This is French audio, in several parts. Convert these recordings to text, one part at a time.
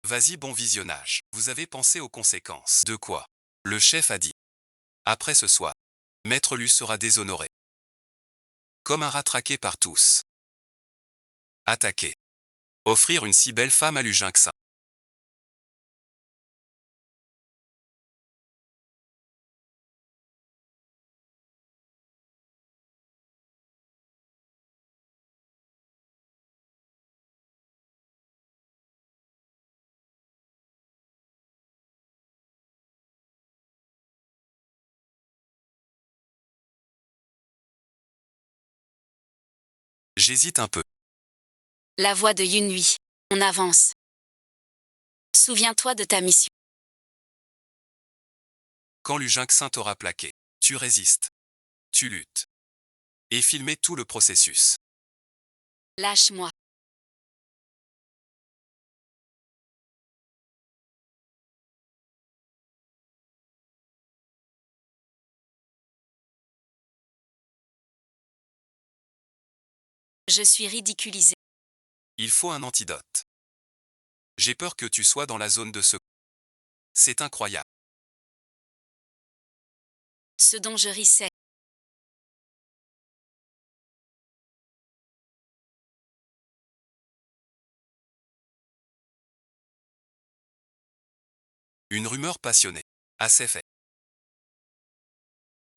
Vas-y, bon visionnage. Vous avez pensé aux conséquences. De quoi? Le chef a dit. Après ce soir, Maître Lu sera déshonoré. Comme un rat traqué par tous. Attaquer. Offrir une si belle femme à Lu Jingxin. J'hésite un peu. La voix de Yunhui. On avance. Souviens-toi de ta mission. Quand Lu Jingxin t'aura plaqué, tu résistes. Tu luttes. Et filmer tout le processus. Lâche-moi. Je suis ridiculisé. Il faut un antidote. J'ai peur que tu sois dans la zone de secours. C'est incroyable. Ce dont je rissais. Une rumeur passionnée. Assez fait.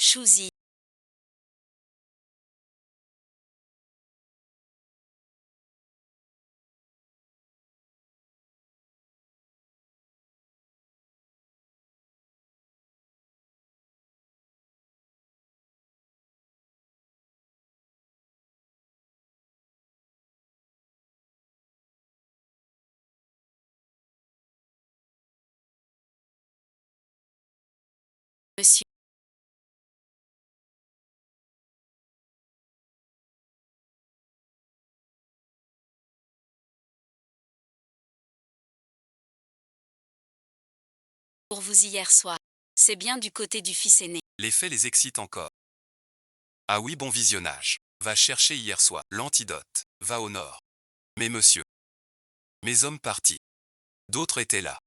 Shuzi. Monsieur. Pour vous hier soir. C'est bien du côté du fils aîné. Les faits les excitent encore. Ah oui, bon visionnage. Va chercher hier soir l'antidote. Va au nord. Mais monsieur. Mes hommes partis. D'autres étaient là.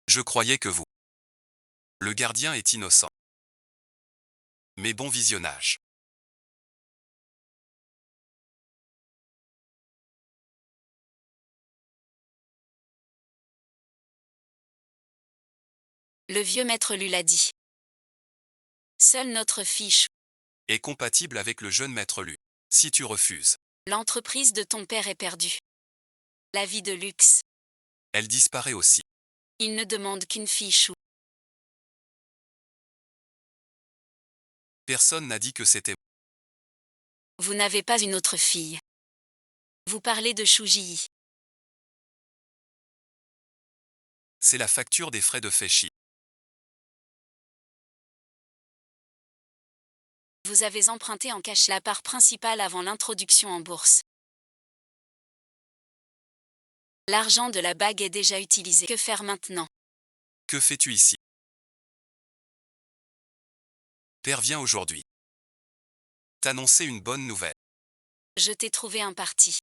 Je croyais que vous. Le gardien est innocent. Mais bon visionnage. Le vieux maître Lu l'a dit. Seule notre fiche. Est compatible avec le jeune maître Lu. Si tu refuses, L'entreprise de ton père est perdue. La vie de luxe. elle disparaît aussi. Il ne demande qu'une fiche. Personne n'a dit que c'était. Vous n'avez pas une autre fille. Vous parlez de Shuji. C'est la facture des frais de Féchi. Vous avez emprunté en cash la part principale avant l'introduction en bourse. L'argent de la bague est déjà utilisé. Que faire maintenant? Que fais-tu ici? Père vient aujourd'hui. T'annoncer une bonne nouvelle. Je t'ai trouvé un parti.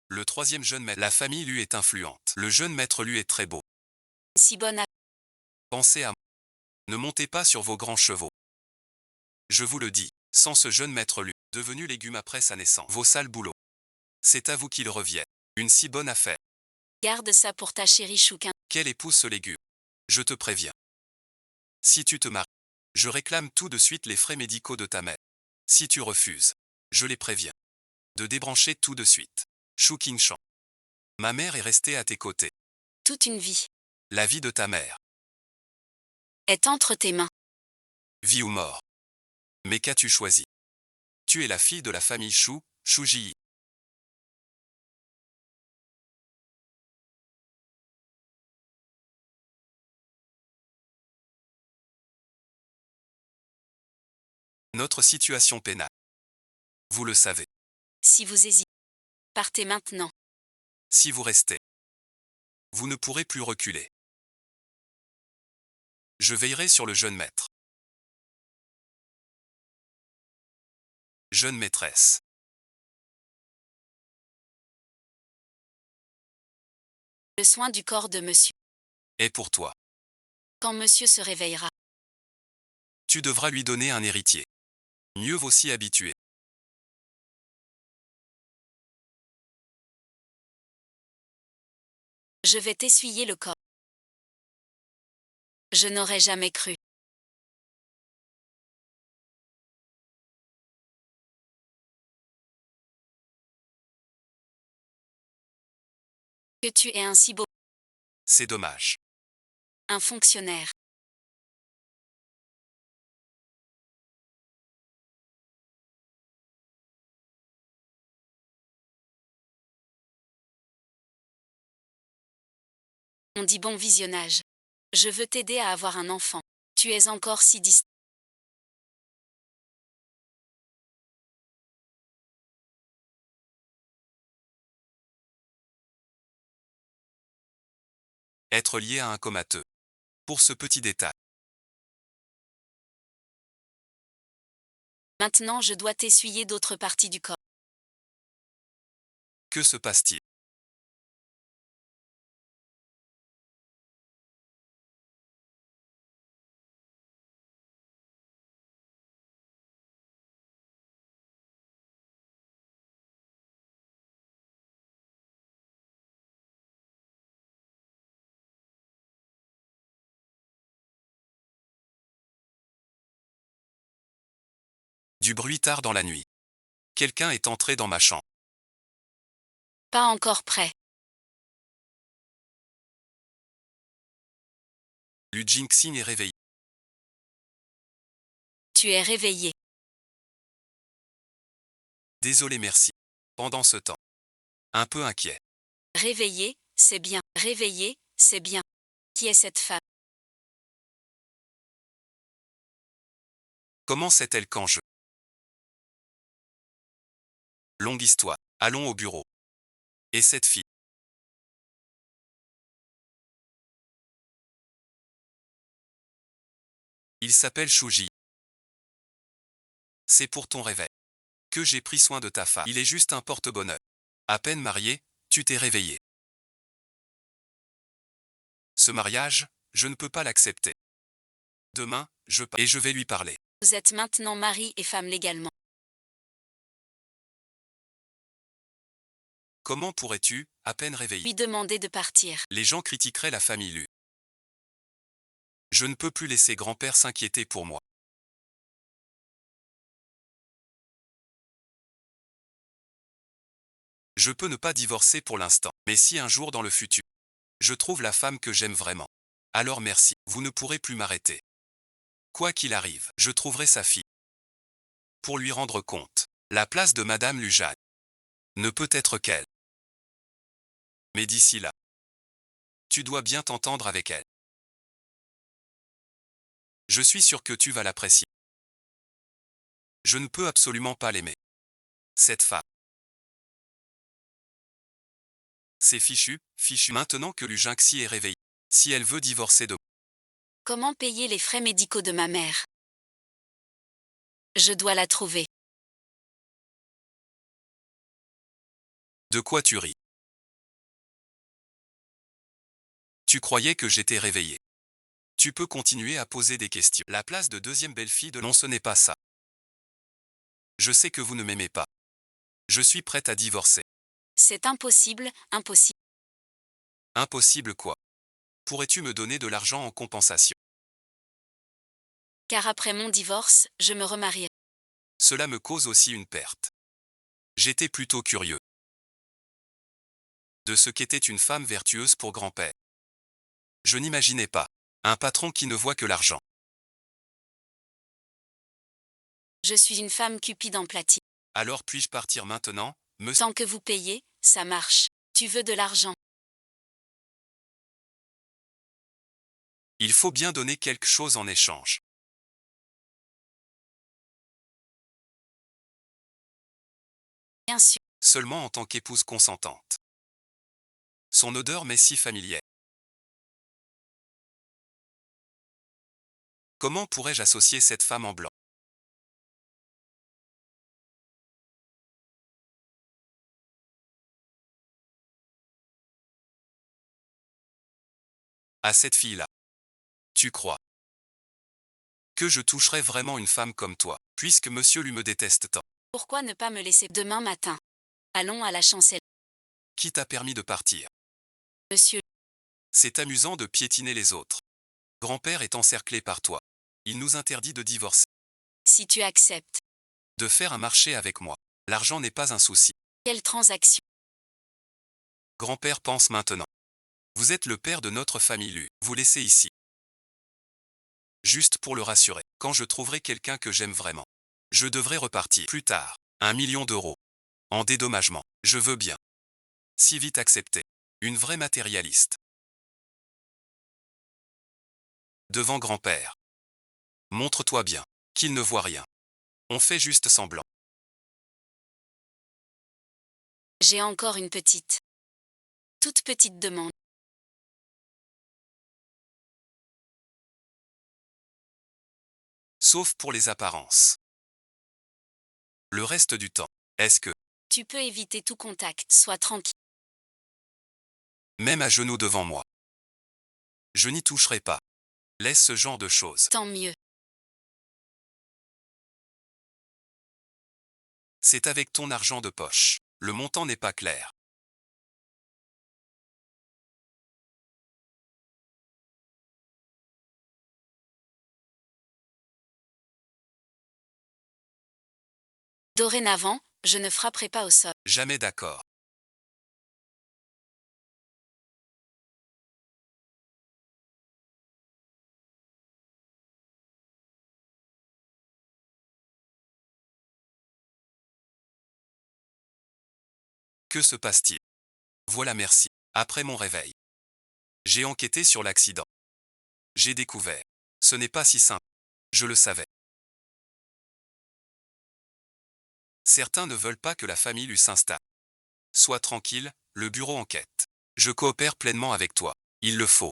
Le troisième jeune maître. La famille Lu est influente. Le jeune maître Lu est très beau. Si bonne à... Pensez à moi. Ne montez pas sur vos grands chevaux. Je vous le dis, sans ce jeune maître Lu, devenu légume après sa naissance, vos sales boulots. C'est à vous qu'il revient. Une si bonne affaire. Garde ça pour ta chérie Chouquin. Quelle épouse ce légume? Je te préviens. Si tu te maries, je réclame tout de suite les frais médicaux de ta mère. Si tu refuses, je les préviens. De débrancher tout de suite. Shu Qingshan. Ma mère est restée à tes côtés. Toute une vie. La vie de ta mère. Est entre tes mains. Vie ou mort. Mais qu'as-tu choisi? Tu es la fille de la famille Shu, Shu Ji. Notre situation pénale. Vous le savez. Si vous hésitez, partez maintenant. Si vous restez, vous ne pourrez plus reculer. Je veillerai sur le jeune maître. Jeune maîtresse. Le soin du corps de monsieur. est pour toi. Quand monsieur se réveillera. Tu devras lui donner un héritier. Mieux vaut s'y habituer. Je vais t'essuyer le corps. Je n'aurais jamais cru. Que tu es un si beau. C'est dommage. Un fonctionnaire. On dit bon visionnage. Je veux t'aider à avoir un enfant. Tu es encore si distant. Être lié à un comateux. Pour ce petit détail. Maintenant je dois t'essuyer d'autres parties du corps. Que se passe-t-il? Du bruit tard dans la nuit. Quelqu'un est entré dans ma chambre. Pas encore prêt. Lu Jinxing est réveillé. Tu es réveillé. Désolé merci. Pendant ce temps. Un peu inquiet. Réveillé, c'est bien. Réveillé, c'est bien. Qui est cette femme? Comment sait-elle quand je... Longue histoire. Allons au bureau. Et cette fille? Il s'appelle Shuji. C'est pour ton réveil. Que j'ai pris soin de ta femme. Il est juste un porte-bonheur. À peine marié, tu t'es réveillé. Ce mariage, je ne peux pas l'accepter. Demain, et je vais lui parler. Vous êtes maintenant mari et femme légalement. Comment pourrais-tu, à peine réveillé? Lui demander de partir. Les gens critiqueraient la famille Lu. Je ne peux plus laisser grand-père s'inquiéter pour moi. Je peux ne pas divorcer pour l'instant, mais si un jour dans le futur, je trouve la femme que j'aime vraiment. Alors merci, vous ne pourrez plus m'arrêter. Quoi qu'il arrive, je trouverai sa fille. Pour lui rendre compte, la place de Madame Lujane ne peut être qu'elle. Mais d'ici là, tu dois bien t'entendre avec elle. Je suis sûr que tu vas l'apprécier. Je ne peux absolument pas l'aimer. Cette femme. C'est fichu, fichu. Maintenant que Lu Jinxi est réveillée. Si elle veut divorcer de moi. Comment payer les frais médicaux de ma mère? Je dois la trouver. De quoi tu ris? Tu croyais que j'étais réveillé. Tu peux continuer à poser des questions. La place de deuxième belle-fille de non, ce n'est pas ça. Je sais que vous ne m'aimez pas. Je suis prête à divorcer. C'est impossible, impossible. Impossible quoi? Pourrais-tu me donner de l'argent en compensation? Car après mon divorce, je me remarierai. Cela me cause aussi une perte. J'étais plutôt curieux de ce qu'était une femme vertueuse pour grand-père. Je n'imaginais pas un patron qui ne voit que l'argent. Je suis une femme cupide en platine. Alors puis-je partir maintenant, monsieur? Tant que vous payez, ça marche. Tu veux de l'argent? Il faut bien donner quelque chose en échange. Bien sûr. Seulement en tant qu'épouse consentante. Son odeur m'est si familière. Comment pourrais-je associer cette femme en blanc? à cette fille-là. Tu crois que je toucherais vraiment une femme comme toi, puisque monsieur lui me déteste tant? Pourquoi ne pas me laisser demain matin? Allons à la chancellerie. Qui t'a permis de partir? Monsieur, C'est amusant de piétiner les autres. Grand-père est encerclé par toi. Il nous interdit de divorcer, si tu acceptes. de faire un marché avec moi. L'argent n'est pas un souci. Quelle transaction? Grand-père pense maintenant. Vous êtes le père de notre famille Lu. Vous laissez ici. Juste pour le rassurer. Quand je trouverai quelqu'un que j'aime vraiment, je devrais repartir plus tard. 1 million d'euros. En dédommagement. Je veux bien. Si vite accepté. Une vraie matérialiste. Devant grand-père. Montre-toi bien. Qu'il ne voit rien. On fait juste semblant. J'ai encore une petite. Toute petite demande. Sauf pour les apparences. Le reste du temps. Est-ce que, Tu peux éviter tout contact, sois tranquille. même à genoux devant moi, je n'y toucherai pas. Laisse ce genre de choses. Tant mieux. C'est avec ton argent de poche. Le montant n'est pas clair. Dorénavant, je ne frapperai pas au sol. Jamais d'accord. Que se passe-t-il? Voilà, merci. Après mon réveil, j'ai enquêté sur l'accident. J'ai découvert. Ce n'est pas si simple. Je le savais. Certains ne veulent pas que la famille lui s'installe. Sois tranquille, le bureau enquête. Je coopère pleinement avec toi. Il le faut.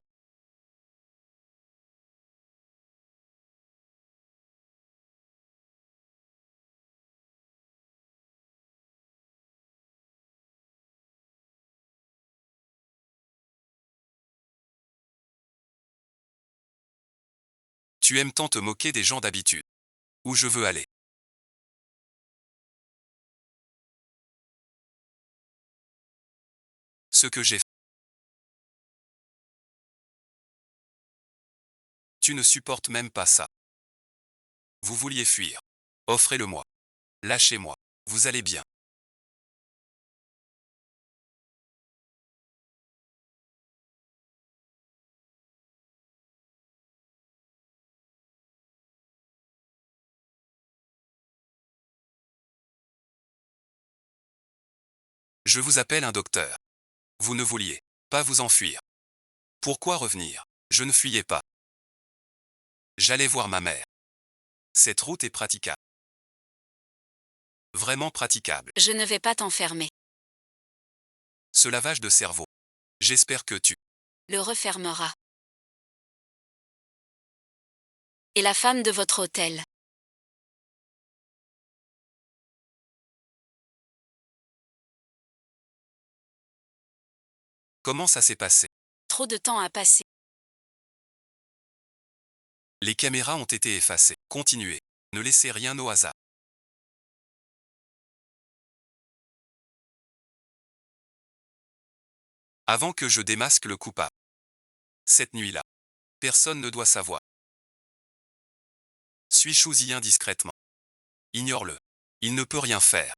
Tu aimes tant te moquer des gens d'habitude. Où je veux aller. Ce que j'ai fait. Tu ne supportes même pas ça. Vous vouliez fuir. Offrez-le-moi. Lâchez-moi. Vous allez bien. Je vous appelle un docteur. Vous ne vouliez pas vous enfuir. Pourquoi revenir? Je ne fuyais pas. J'allais voir ma mère. Cette route est praticable. Vraiment praticable. Je ne vais pas t'enfermer. Ce lavage de cerveau. J'espère que tu Le refermera. Et la femme de votre hôtel. Comment ça s'est passé? Trop de temps a passé. Les caméras ont été effacées. Continuez. Ne laissez rien au hasard. Avant que je démasque le coupable. Cette nuit-là. Personne ne doit savoir. Suis choisi indiscrètement. Ignore-le. Il ne peut rien faire.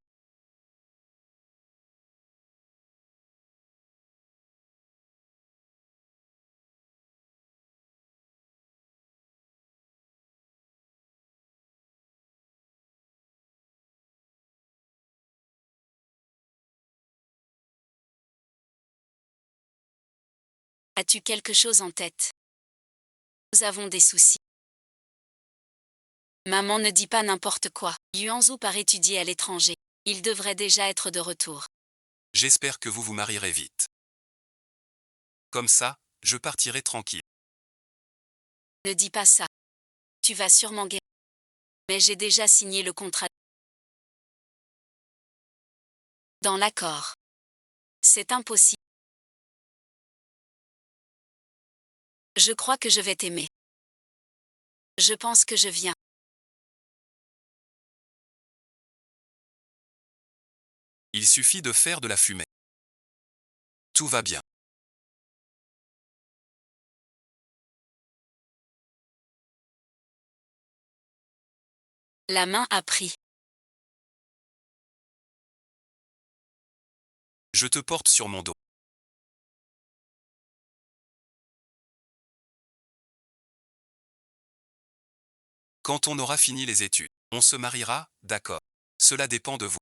As-tu quelque chose en tête? Nous avons des soucis. Maman ne dit pas n'importe quoi. Yuanzhu part étudier à l'étranger. Il devrait déjà être de retour. J'espère que vous vous marierez vite. Comme ça, je partirai tranquille. Ne dis pas ça. Tu vas sûrement guérir. Mais j'ai déjà signé le contrat. Dans l'accord. C'est impossible. Je crois que je vais t'aimer. Je pense que je viens. Il suffit de faire de la fumée. Tout va bien. La main a pris. Je te porte sur mon dos. Quand on aura fini les études, on se mariera, d'accord. Cela dépend de vous.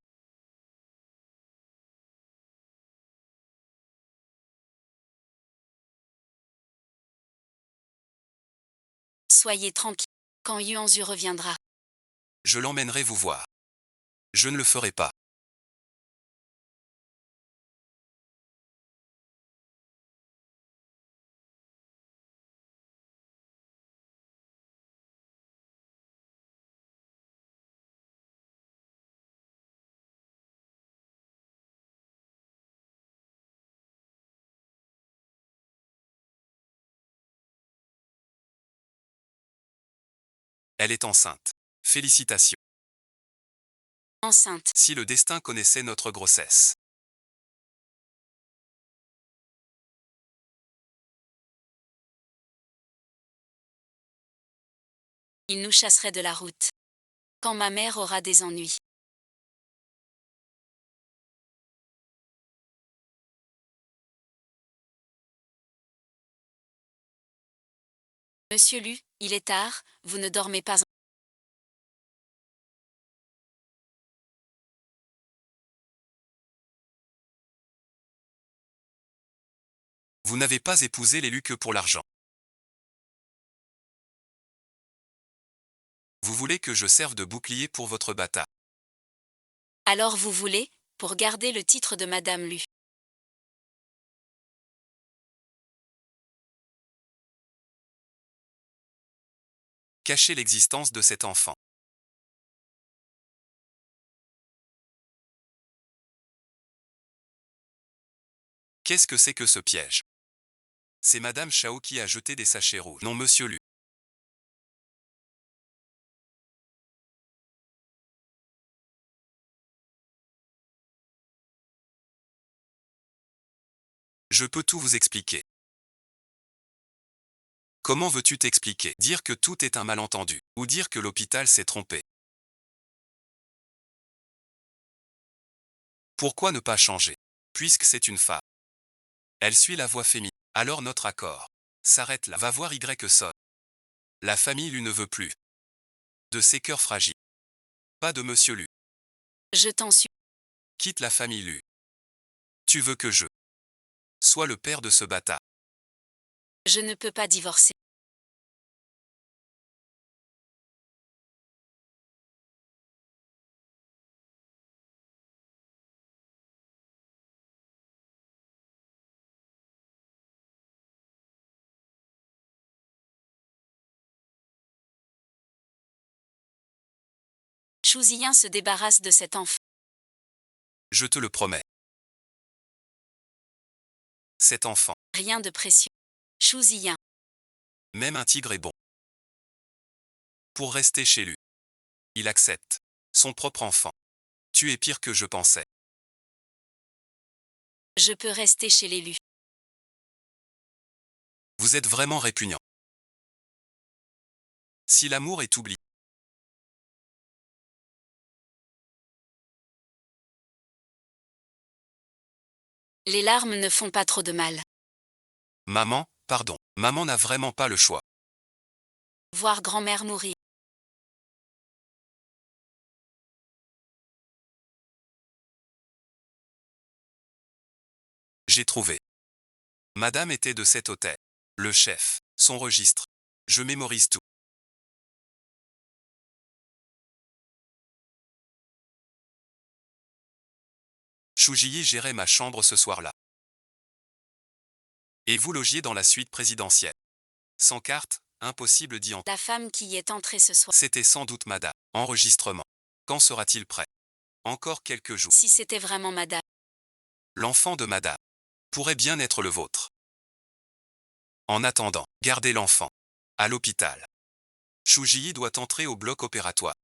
Soyez tranquille. Quand Yuanzu reviendra. Je l'emmènerai vous voir. Je ne le ferai pas. Elle est enceinte. Félicitations. Enceinte. Si le destin connaissait notre grossesse. Il nous chasserait de la route. Quand ma mère aura des ennuis. Monsieur Lu, il est tard, vous ne dormez pas. Vous n'avez pas épousé l'élu que pour l'argent. Vous voulez que je serve de bouclier pour votre bâtard. Alors vous voulez, pour garder le titre de Madame Lu. Cacher l'existence de cet enfant. Qu'est-ce que c'est que ce piège? C'est Madame Chao qui a jeté des sachets rouges. Non, Monsieur Lu. Je peux tout vous expliquer. Comment veux-tu t'expliquer? Dire que tout est un malentendu, ou dire que l'hôpital s'est trompé? Pourquoi ne pas changer? Puisque c'est une femme. Elle suit la voie féminine. Alors notre accord s'arrête là. Va voir Y sonne. La famille Lu ne veut plus de ces cœurs fragiles. Pas de Monsieur Lu. Je t'en suis. Quitte la famille Lu. Tu veux que je sois le père de ce bâtard? Je ne peux pas divorcer. Shu Ziyin se débarrasse de cet enfant. Je te le promets. Cet enfant, Rien de précieux. Shu Ziyin. même un tigre est bon. Pour rester chez lui. Il accepte son propre enfant. Tu es pire que je pensais. Je peux rester chez l'élu. Vous êtes vraiment répugnant. Si l'amour est oublié. Les larmes ne font pas trop de mal. Maman, pardon, maman n'a vraiment pas le choix. Voir grand-mère mourir. J'ai trouvé. Madame était de cet hôtel. Le chef, son registre. Je mémorise tout. Choujiyi gérait ma chambre ce soir-là. Et vous logiez dans la suite présidentielle. Sans carte, impossible d'y entrer. La femme qui y est entrée ce soir. C'était sans doute Madame. Enregistrement. Quand sera-t-il prêt? Encore quelques jours. Si c'était vraiment Madame. L'enfant de Madame pourrait bien être le vôtre. En attendant, gardez l'enfant. À l'hôpital. Shuji doit entrer au bloc opératoire.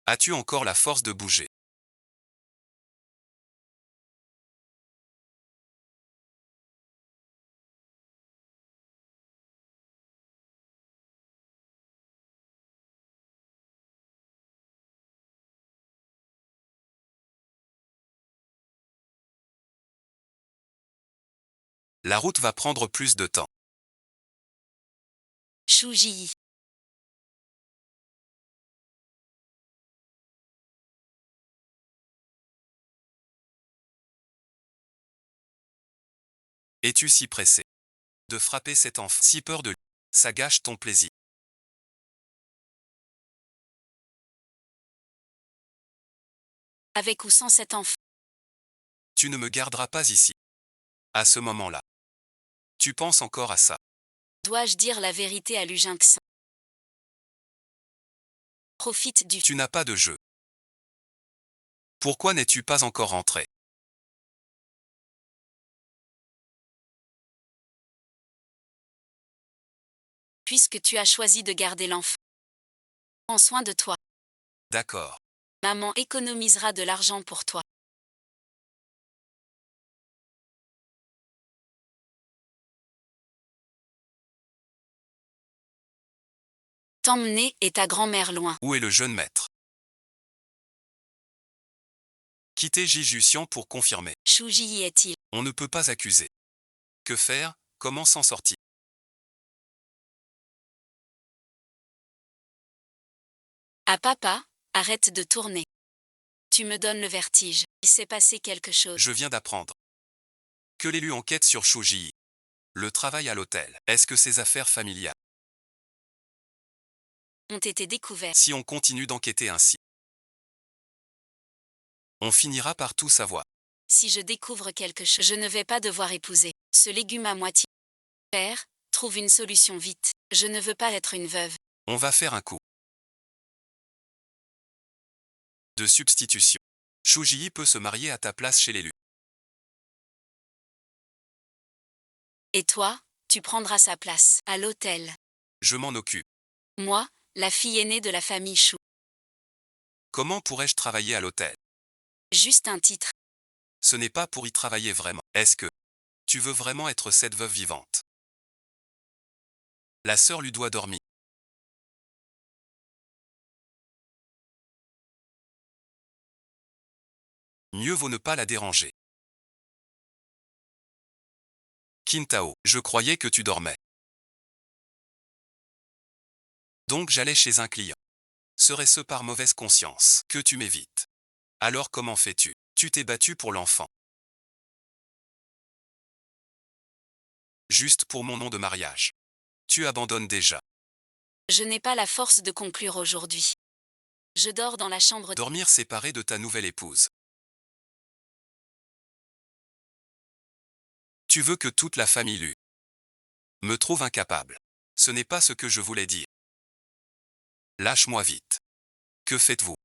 As-tu encore la force de bouger? La route va prendre plus de temps. Shuji. Es-tu si pressé de frapper cet enfant? Si peur de lui. Ça gâche ton plaisir. Avec ou sans cet enfant. Tu ne me garderas pas ici. À ce moment-là. Tu penses encore à ça. Dois-je dire la vérité à Lujinx? Profite du. Tu n'as pas de jeu. Pourquoi n'es-tu pas encore rentré? Puisque tu as choisi de garder l'enfant. Prends soin de toi. D'accord. Maman économisera de l'argent pour toi. T'emmener et ta grand-mère loin. Où est le jeune maître? Quitter Jijusian pour confirmer. Shuji y est-il? On ne peut pas accuser. Que faire? Comment s'en sortir? Ah papa, arrête de tourner. Tu me donnes le vertige. Il s'est passé quelque chose. Je viens d'apprendre que l'élu enquête sur Shuji. Le travail à l'hôtel. Est-ce que ses affaires familiales? Ont été découverts. Si on continue d'enquêter ainsi, on finira par tout savoir. Si je découvre quelque chose, je ne vais pas devoir épouser ce légume à moitié. Père, trouve une solution vite. Je ne veux pas être une veuve. On va faire un coup de substitution. Shuji peut se marier à ta place chez l'élu. Et toi, tu prendras sa place à l'hôtel. Je m'en occupe. Moi, la fille aînée de la famille Chou. Comment pourrais-je travailler à l'hôtel? Juste un titre. Ce n'est pas pour y travailler vraiment. Est-ce que tu veux vraiment être cette veuve vivante? La sœur lui doit dormir. Mieux vaut ne pas la déranger. Qintao, je croyais que tu dormais. Donc j'allais chez un client. Serait-ce par mauvaise conscience que tu m'évites? Alors comment fais-tu? Tu t'es battu pour l'enfant. Juste pour mon nom de mariage. Tu abandonnes déjà. Je n'ai pas la force de conclure aujourd'hui. Je dors dans la chambre. Dormir séparé de ta nouvelle épouse. Tu veux que toute la famille me trouve incapable. Ce n'est pas ce que je voulais dire. Lâche-moi vite. Que faites-vous?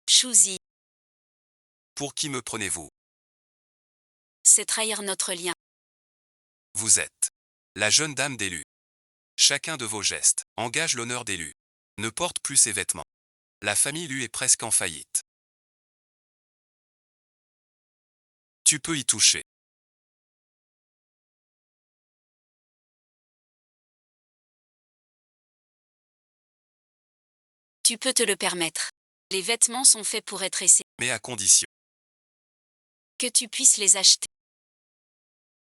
Chouzi, Pour qui me prenez-vous? c'est trahir notre lien. Vous êtes la jeune dame d'élu. Chacun de vos gestes engage l'honneur d'élu. Ne porte plus ses vêtements. La famille Lu est presque en faillite. Tu peux y toucher. Tu peux te le permettre. Les vêtements sont faits pour être essayés. Mais à condition. Que tu puisses les acheter.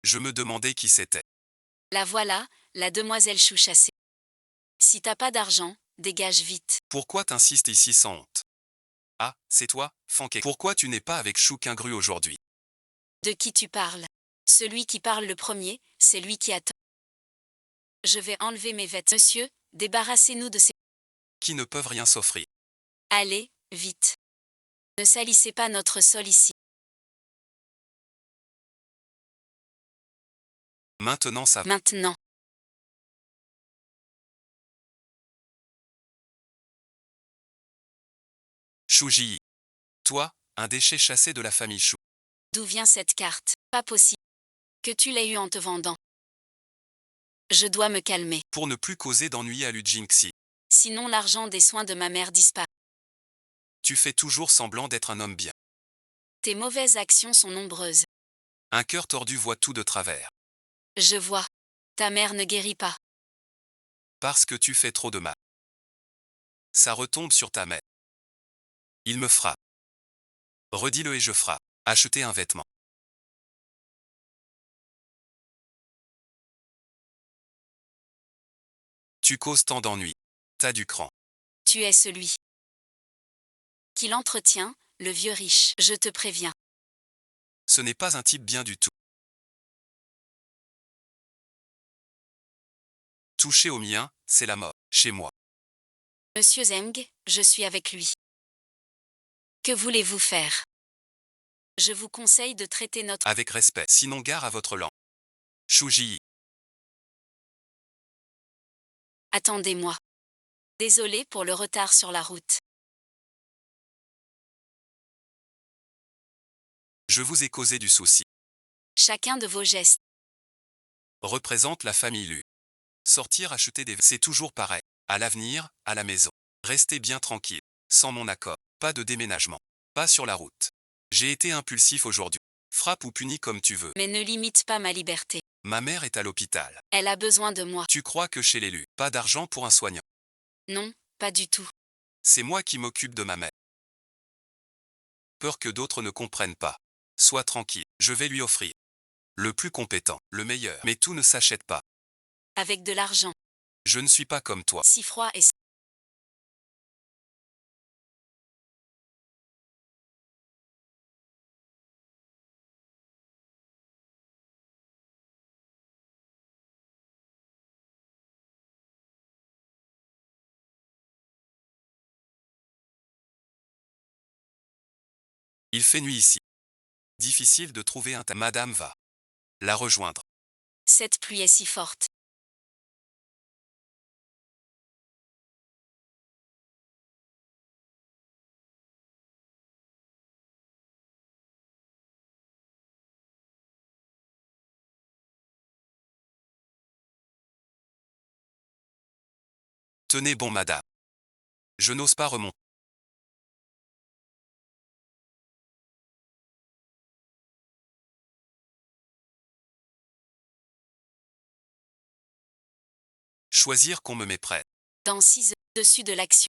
Je me demandais qui c'était. La voilà, la demoiselle Chouchassée. Si t'as pas d'argent, dégage vite. Pourquoi t'insistes ici sans honte? Ah, c'est toi, Fanké. Pourquoi tu n'es pas avec Chou Quingru aujourd'hui? De qui tu parles? Celui qui parle le premier, c'est lui qui attend. Je vais enlever mes vêtements. Monsieur, débarrassez-nous de ces... Qui ne peuvent rien s'offrir. Allez, vite. Ne salissez pas notre sol ici. Maintenant ça va. Maintenant. Chou Ji. Toi, un déchet chassé de la famille Chou. D'où vient cette carte? Pas possible. Que tu l'aies eue en te vendant. Je dois me calmer. Pour ne plus causer d'ennui à Lu Jingxi. Sinon l'argent des soins de ma mère disparaît. Tu fais toujours semblant d'être un homme bien. Tes mauvaises actions sont nombreuses. Un cœur tordu voit tout de travers. Je vois. Ta mère ne guérit pas. Parce que tu fais trop de mal. Ça retombe sur ta mère. Il me frappe. Redis-le et je frappe. Acheter un vêtement. Tu causes tant d'ennuis. T'as du cran. Tu es celui qui l'entretient, le vieux riche. Je te préviens. Ce n'est pas un type bien du tout. Toucher au mien, c'est la mort. Chez moi. Monsieur Zeng, je suis avec lui. Que voulez-vous faire? Je vous conseille de traiter notre... Avec respect. Sinon gare à votre langue. Chou Ji. Attendez-moi. Désolé pour le retard sur la route. Je vous ai causé du souci. Chacun de vos gestes. Représente la famille Lu. Sortir acheter des... C'est toujours pareil. À l'avenir, à la maison. Restez bien tranquille. Sans mon accord. Pas de déménagement. Pas sur la route. J'ai été impulsif aujourd'hui. Frappe ou punis comme tu veux. Mais ne limite pas ma liberté. Ma mère est à l'hôpital. Elle a besoin de moi. Tu crois que chez l'élu, pas d'argent pour un soignant. Non, pas du tout. C'est moi qui m'occupe de ma mère. Peur que d'autres ne comprennent pas. Sois tranquille, je vais lui offrir. Le plus compétent, le meilleur. Mais tout ne s'achète pas. Avec de l'argent. Je ne suis pas comme toi. Si froid et... Il fait nuit ici. Difficile de trouver un Madame va la rejoindre. Cette pluie est si forte. Tenez bon madame. Je n'ose pas remonter. Choisir qu'on me méprenne. Dans 6 heures, dessus de l'action.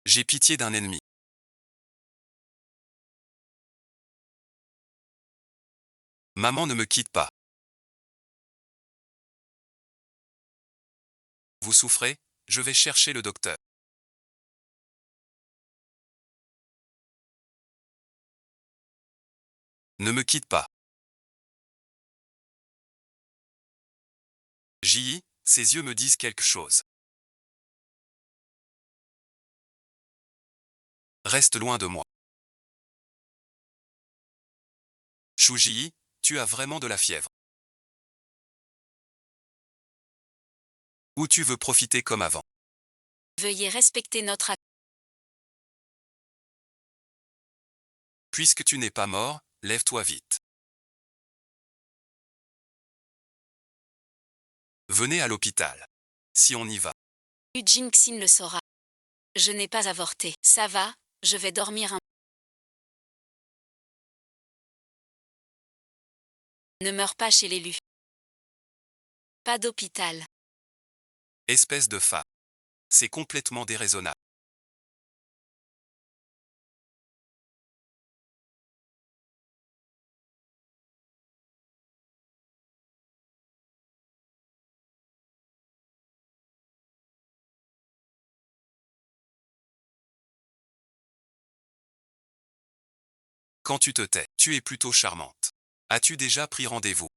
J'ai pitié d'un ennemi. Maman ne me quitte pas. Vous souffrez, je vais chercher le docteur. Ne me quitte pas. Ji, ses yeux me disent quelque chose. Reste loin de moi. Chou Ji, tu as vraiment de la fièvre. Ou tu veux profiter comme avant. Veuillez respecter notre accord. Puisque tu n'es pas mort, lève-toi vite. Venez à l'hôpital. Si on y va. Yu Jingxin le saura. Je n'ai pas avorté. Ça va, je vais dormir un... Ne meurs pas chez l'élu. Pas d'hôpital. Espèce de femme. C'est complètement déraisonnable. Quand tu te tais, tu es plutôt charmante. As-tu déjà pris rendez-vous?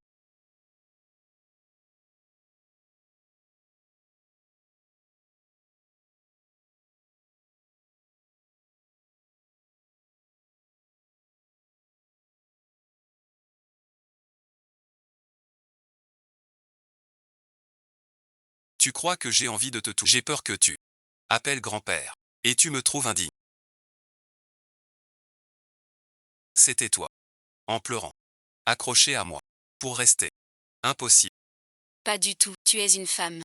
Tu crois que j'ai envie de te toucher? J'ai peur que tu appelles grand-père. Et tu me trouves indigne. C'était toi. En pleurant. Accroché à moi. Pour rester. Impossible. Pas du tout, tu es une femme.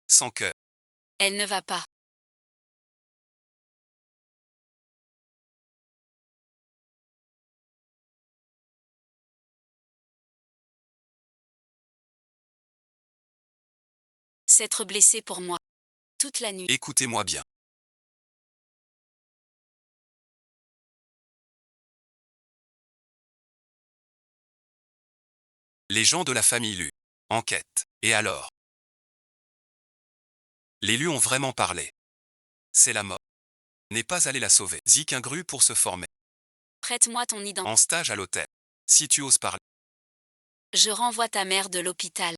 Sans cœur. Elle ne va pas. S'être blessé pour moi. Toute la nuit. Écoutez-moi bien. Les gens de la famille Lu. Enquête. Et alors? Les Lu ont vraiment parlé. C'est la mort. N'est pas allé la sauver. Zik ingru pour se former. Prête-moi ton identité. En stage à l'hôtel. Si tu oses parler. Je renvoie ta mère de l'hôpital.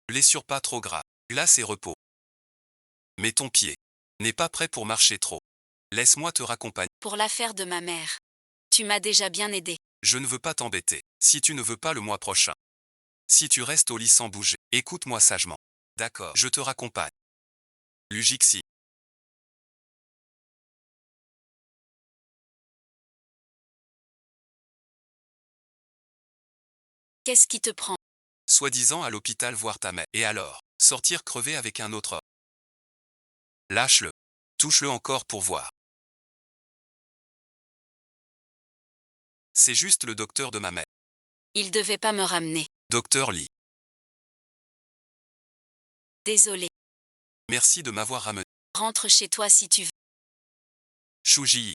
Blessure pas trop grave. Glace et repos. Mais ton pied n'est pas prêt pour marcher trop. Laisse-moi te raccompagner. Pour l'affaire de ma mère. Tu m'as déjà bien aidé. Je ne veux pas t'embêter. Si tu ne veux pas le mois prochain. Si tu restes au lit sans bouger, écoute-moi sagement. D'accord, je te raccompagne. Lugixi. Qu'est-ce qui te prend? Soi-disant à l'hôpital voir ta mère. Et alors? Sortir crever avec un autre homme. Lâche-le. Touche-le encore pour voir. C'est juste le docteur de ma mère. Il devait pas me ramener. Docteur Lee. Désolé. Merci de m'avoir ramené. Rentre chez toi si tu veux. Shuji.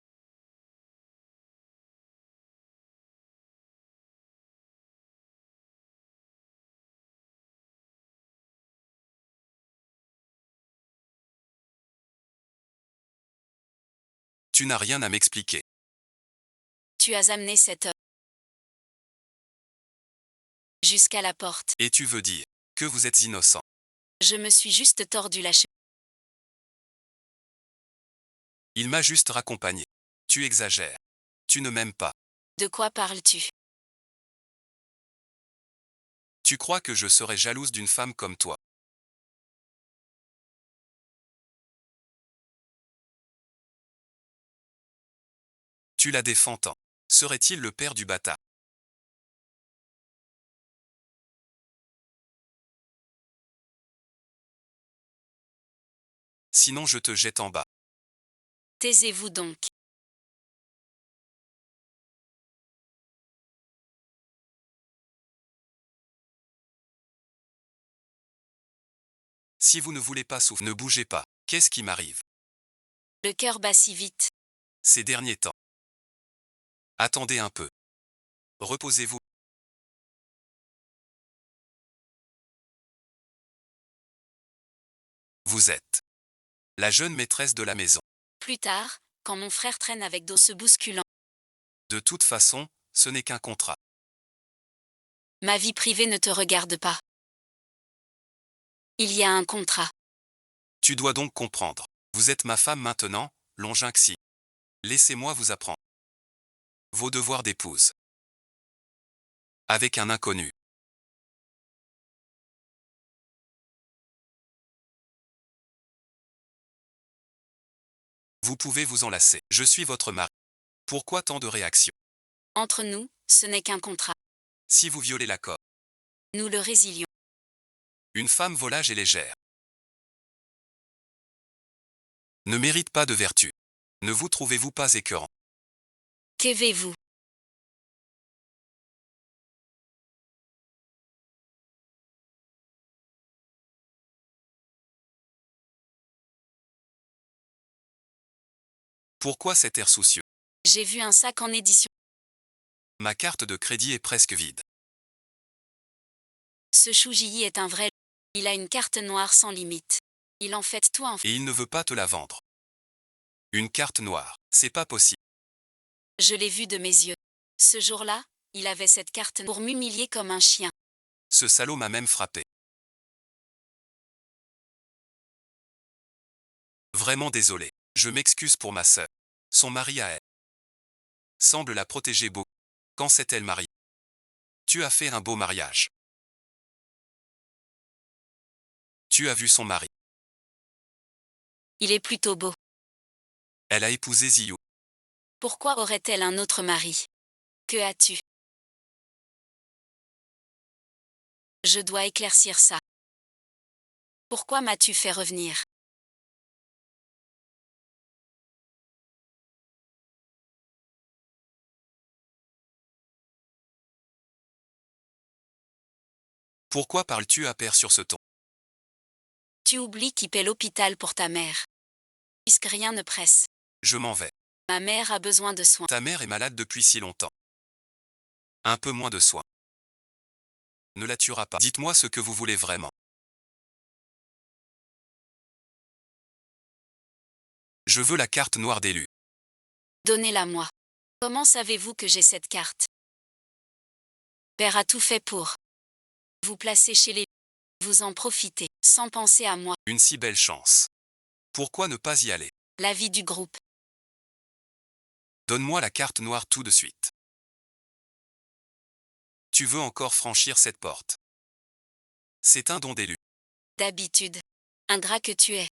Tu n'as rien à m'expliquer. Tu as amené cette heure. Jusqu'à la porte. Et tu veux dire que vous êtes innocent. Je me suis juste tordu la cheville. Il m'a juste raccompagné. Tu exagères. Tu ne m'aimes pas. De quoi parles-tu? Tu crois que je serais jalouse d'une femme comme toi. Tu la défends tant. Serait-il le père du bâtard? Sinon je te jette en bas. Taisez-vous donc. Si vous ne voulez pas souffrir, ne bougez pas. Qu'est-ce qui m'arrive? Le cœur bat si vite. Ces derniers temps. Attendez un peu. Reposez-vous. Vous êtes la jeune maîtresse de la maison. Plus tard, quand mon frère traîne avec dos se bousculant. De toute façon, ce n'est qu'un contrat. Ma vie privée ne te regarde pas. Il y a un contrat. Tu dois donc comprendre. Vous êtes ma femme maintenant, Longinxi. Laissez-moi vous apprendre vos devoirs d'épouse. Avec un inconnu. Vous pouvez vous enlacer. Je suis votre mari. Pourquoi tant de réactions? Entre nous, ce n'est qu'un contrat. Si vous violez l'accord, Nous le résilions. une femme volage et légère ne mérite pas de vertu. Ne vous trouvez-vous pas écœurant? Qu'avez-vous? Pourquoi cet air soucieux? J'ai vu un sac en édition. Ma carte de crédit est presque vide. Ce Shuji est un vrai. Il a une carte noire sans limite. Il en fait tout en. Et il ne veut pas te la vendre. Une carte noire, c'est pas possible. Je l'ai vu de mes yeux. Ce jour-là, il avait cette carte pour m'humilier comme un chien. Ce salaud m'a même frappé. Vraiment désolé. Je m'excuse pour ma sœur. Son mari à elle semble la protéger beaucoup. Quand s'est-elle mariée? Tu as fait un beau mariage. Tu as vu son mari. Il est plutôt beau. Elle a épousé Ziyou. Pourquoi aurait-elle un autre mari? Que as-tu? Je dois éclaircir ça. Pourquoi m'as-tu fait revenir? Pourquoi parles-tu à père sur ce ton? Tu oublies qui paie l'hôpital pour ta mère. Puisque rien ne presse. Je m'en vais. Ma mère a besoin de soins. Ta mère est malade depuis si longtemps. Un peu moins de soins. Ne la tuera pas. Dites-moi ce que vous voulez vraiment. Je veux la carte noire d'élu. Donnez-la-moi. Comment savez-vous que j'ai cette carte? Père a tout fait pour vous placer chez les... Vous en profitez, sans penser à moi. Une si belle chance. Pourquoi ne pas y aller? L'avis du groupe. Donne-moi la carte noire tout de suite. Tu veux encore franchir cette porte? C'est un don d'élu. D'habitude. Ingrat que tu es.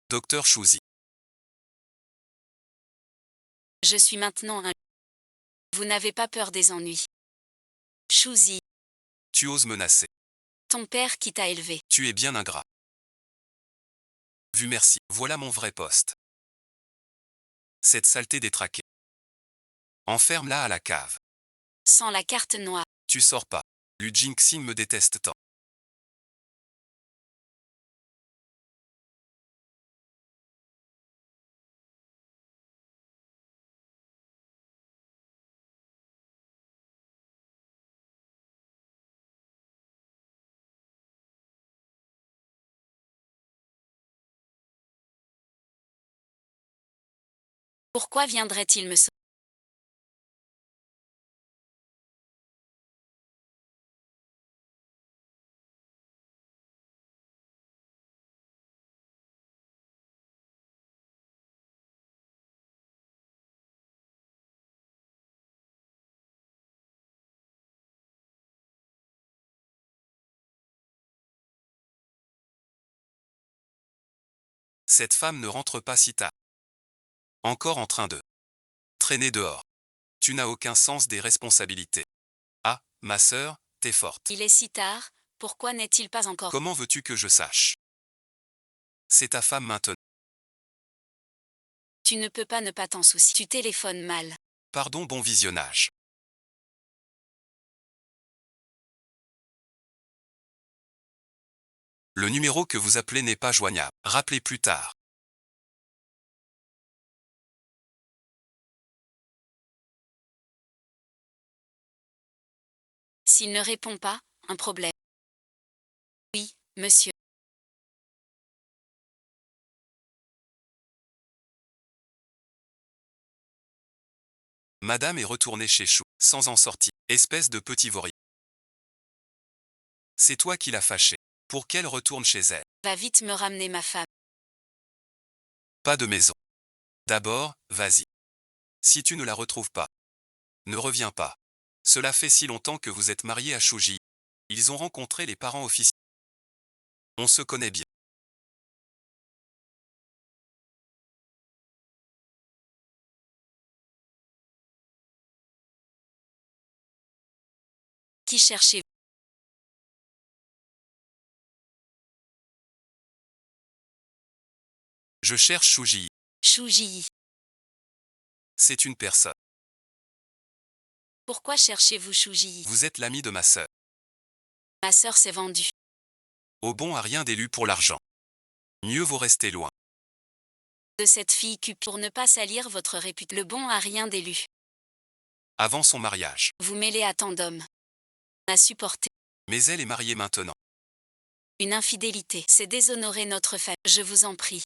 Docteur Chouzi. Je suis maintenant un... Vous n'avez pas peur des ennuis. Chouzi, Tu oses menacer. ton père qui t'a élevé. Tu es bien ingrat. Vu merci. Voilà mon vrai poste. Cette saleté détraquée. Enferme-la à la cave. Sans la carte noire. Tu sors pas. Lu Jinxing me déteste tant. Pourquoi viendrait-il me sauver? Cette femme ne rentre pas si tard. Encore en train de traîner dehors. Tu n'as aucun sens des responsabilités. Ah, ma sœur, t'es forte. Il est si tard, pourquoi n'est-il pas encore... Comment veux-tu que je sache? C'est ta femme maintenant. Tu ne peux pas ne pas t'en soucier. Tu téléphones mal. Pardon, bon visionnage. Le numéro que vous appelez n'est pas joignable. Rappelez plus tard. S'il ne répond pas, un problème. Oui, monsieur. Madame est retournée chez Chou, sans en sortir. Espèce de petit vaurien. C'est toi qui l'as fâchée. Pour qu'elle retourne chez elle. Va vite me ramener ma femme. Pas de maison. D'abord, vas-y. Si tu ne la retrouves pas, ne reviens pas. Cela fait si longtemps que vous êtes mariés à Chouji. Ils ont rencontré les parents officiels. On se connaît bien. Qui cherchez-vous? Je cherche Chouji. Chouji. C'est une personne. Pourquoi cherchez-vous Chouji? Vous êtes l'ami de ma sœur. Ma sœur s'est vendue. Au bon à rien d'élu pour l'argent. Mieux vaut rester loin. De cette fille pour ne pas salir votre réputation. Le bon a rien d'élu. Avant son mariage. Vous mêlez à tant d'hommes. À supporter. Mais elle est mariée maintenant. Une infidélité. C'est déshonorer notre famille. Je vous en prie.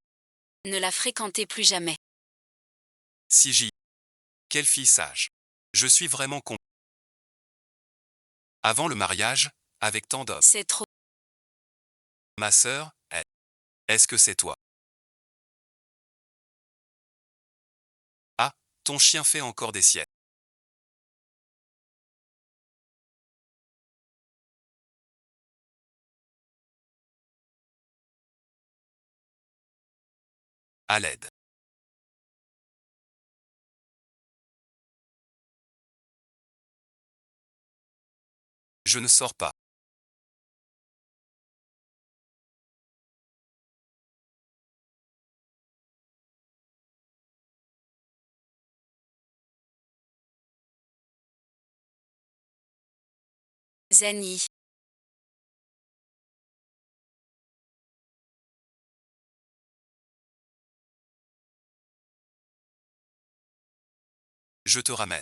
Ne la fréquentez plus jamais. Si j'y Quelle fille sage. Je suis vraiment con. Avant le mariage, avec tant d'hommes. C'est trop. Ma sœur, elle. Est-ce que c'est toi? Ah, ton chien fait encore des siestes. À l'aide. Je ne sors pas. Zani. Je te ramène.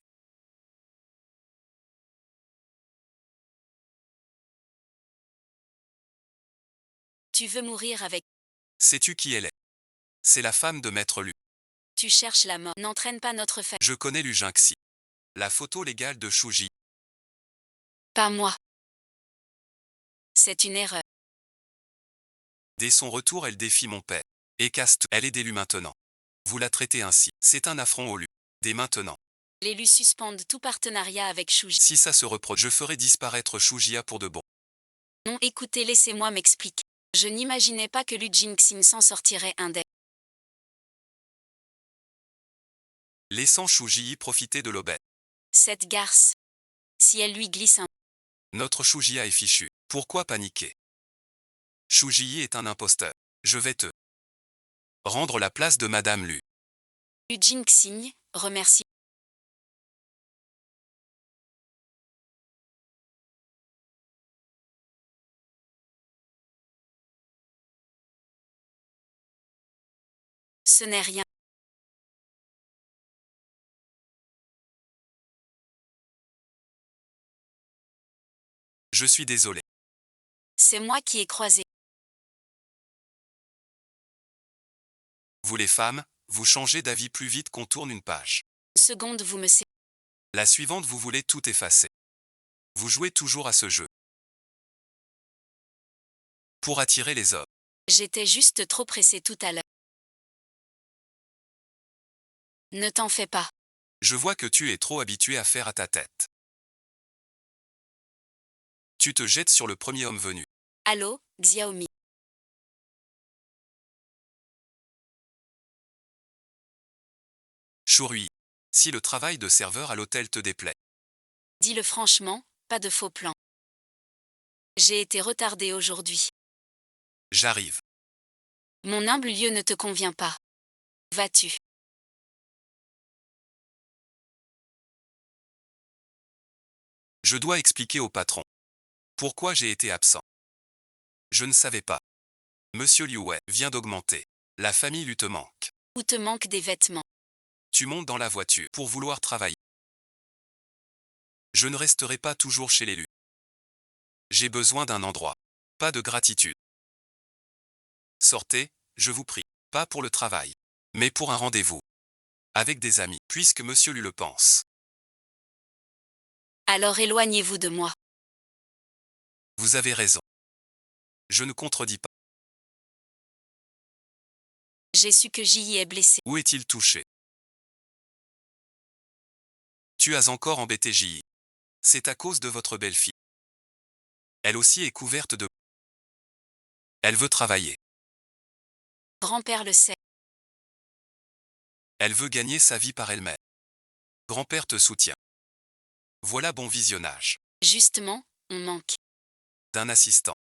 Tu veux mourir avec. Sais-tu qui elle est? C'est la femme de Maître Lu. Tu cherches la mort. N'entraîne pas notre famille. Je connais Lu Jingxi. La photo légale de Shuji. Pas moi. C'est une erreur. Dès son retour, elle défie mon père. Et casse tout. Elle est d'Élu maintenant. Vous la traitez ainsi. C'est un affront au Lu. Dès maintenant. L'élu suspende tout partenariat avec Shuji. Si ça se reproduit, je ferai disparaître Shujia pour de bon. Non, écoutez, laissez-moi m'expliquer. Je n'imaginais pas que Lu Jingxing s'en sortirait indemne. Laissant Shuji profiter de l'aubaine. Cette garce. Si elle lui glisse un. Notre Shujia est fichu. Pourquoi paniquer? Shuji est un imposteur. Je vais te rendre la place de Madame Lu. Lu Jingxing, remercie. Ce n'est rien. Je suis désolé. C'est moi qui ai croisé. Vous les femmes, vous changez d'avis plus vite qu'on tourne une page. Seconde, vous me. La suivante, vous voulez tout effacer. Vous jouez toujours à ce jeu. Pour attirer les hommes. J'étais juste trop pressé tout à l'heure. Ne t'en fais pas. Je vois que tu es trop habitué à faire à ta tête. Tu te jettes sur le premier homme venu. Allô, Xiaomi. Chourui. Si le travail de serveur à l'hôtel te déplaît. Dis-le franchement, pas de faux plans. J'ai été retardé aujourd'hui. J'arrive. Mon humble lieu ne te convient pas. Vas-tu? Je dois expliquer au patron. Pourquoi j'ai été absent. Je ne savais pas. Monsieur Liu Wei vient d'augmenter. La famille lui te manque. Ou te manque des vêtements? Tu montes dans la voiture pour vouloir travailler. Je ne resterai pas toujours chez l'élu. J'ai besoin d'un endroit. Pas de gratitude. Sortez, je vous prie. Pas pour le travail. Mais pour un rendez-vous. Avec des amis, puisque monsieur Lu le pense. Alors éloignez-vous de moi. Vous avez raison. Je ne contredis pas. J'ai su que Ji est blessé. Où est-il touché? Tu as encore embêté J.I. C'est à cause de votre belle-fille. Elle aussi est couverte de. Elle veut travailler. Grand-père le sait. Elle veut gagner sa vie par elle-même. Grand-père te soutient. Voilà bon visionnage. Justement, on manque. D'un assistant.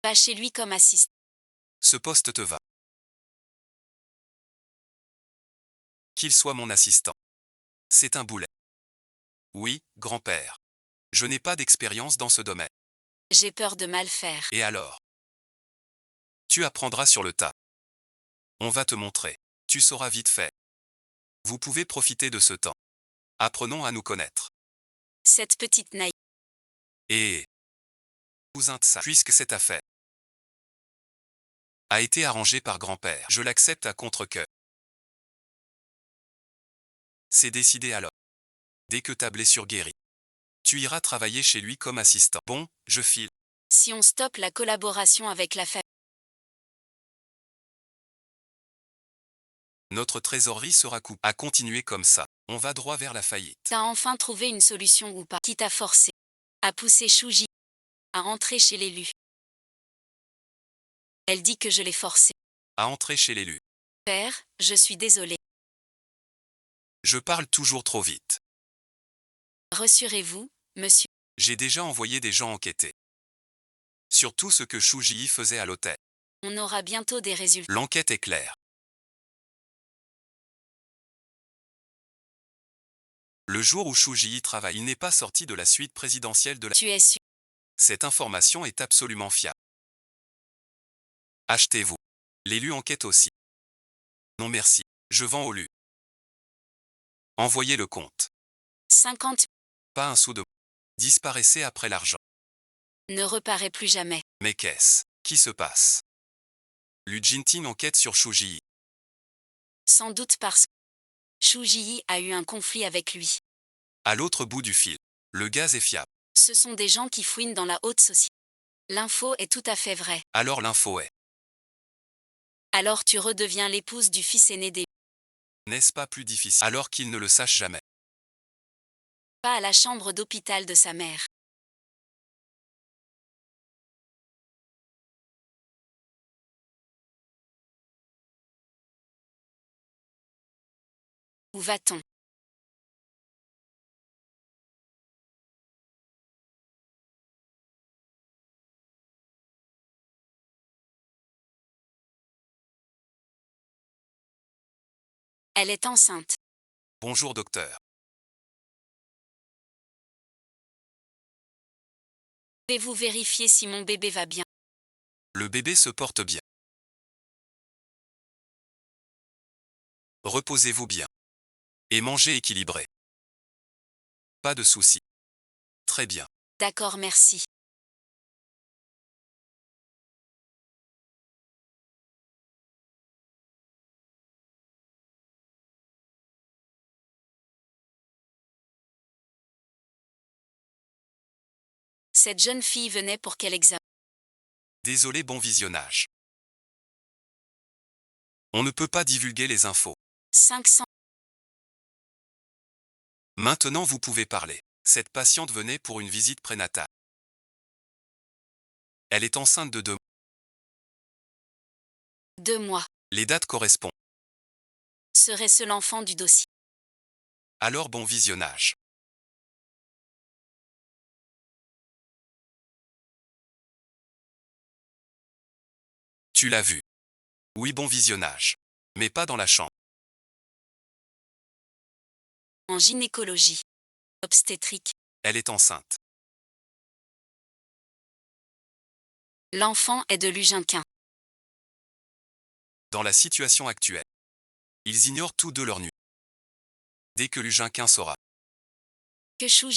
Pas chez lui comme assistant. Ce poste te va. Qu'il soit mon assistant. C'est un boulet. Oui, grand-père. Je n'ai pas d'expérience dans ce domaine. J'ai peur de mal faire. Et alors? Tu apprendras sur le tas. On va te montrer. Tu sauras vite fait. Vous pouvez profiter de ce temps. Apprenons à nous connaître. Cette petite naïve. Et cousin de ça, puisque cette affaire a été arrangée par grand-père, je l'accepte à contre-cœur. C'est décidé alors. Dès que ta blessure guérit, tu iras travailler chez lui comme assistant. Bon, je file. Si on stoppe la collaboration avec la famille, Notre trésorerie sera coupée. À continuer comme ça, on va droit vers la faillite. t'as enfin trouvé une solution ou pas? Qui t'a forcé à pousser Shuji à entrer chez l'élu? Elle dit que je l'ai forcé. À entrer chez l'élu. Père, je suis désolée. Je parle toujours trop vite. Rassurez-vous, monsieur. J'ai déjà envoyé des gens enquêter. Sur tout ce que Shuji faisait à l'hôtel. On aura bientôt des résultats. L'enquête est claire. Le jour où Shuji travaille, il n'est pas sorti de la suite présidentielle de la... Tu es sûr? Cette information est absolument fiable. Achetez-vous. L'élu enquête aussi. Non merci, je vends au lu. Envoyez le compte. 50 Pas un sou de... Disparaissez après l'argent. ne reparaît plus jamais. Mais qu'est-ce qui se passe? Lu Jintin enquête sur Shuji. Sans doute parce que Shuji a eu un conflit avec lui. À l'autre bout du fil, le gaz est fiable. Ce sont des gens qui fouinent dans la haute société. L'info est tout à fait vraie. Alors l'info est. Alors tu redeviens l'épouse du fils aîné des... N'est-ce pas plus difficile? Alors qu'il ne le sache jamais. Pas à la chambre d'hôpital de sa mère. Où va-t-on? Elle est enceinte. Bonjour docteur. Pouvez-vous vérifier si mon bébé va bien? Le bébé se porte bien. Reposez-vous bien. Et mangez équilibré. Pas de soucis. Très bien. D'accord, merci. Cette jeune fille venait pour quel examen? Désolé, bon visionnage. On ne peut pas divulguer les infos. 500. Maintenant vous pouvez parler. Cette patiente venait pour une visite prénatale. Elle est enceinte de 2 mois. 2 mois. Les dates correspondent. Serait-ce l'enfant du dossier? Alors bon visionnage. Tu l'as vu. Oui, bon visionnage. Mais pas dans la chambre. En gynécologie. Obstétrique. Elle est enceinte. L'enfant est de Luginquin. Dans la situation actuelle, ils ignorent tous deux leur nuit. Dès que Luginquin saura, Que Shuji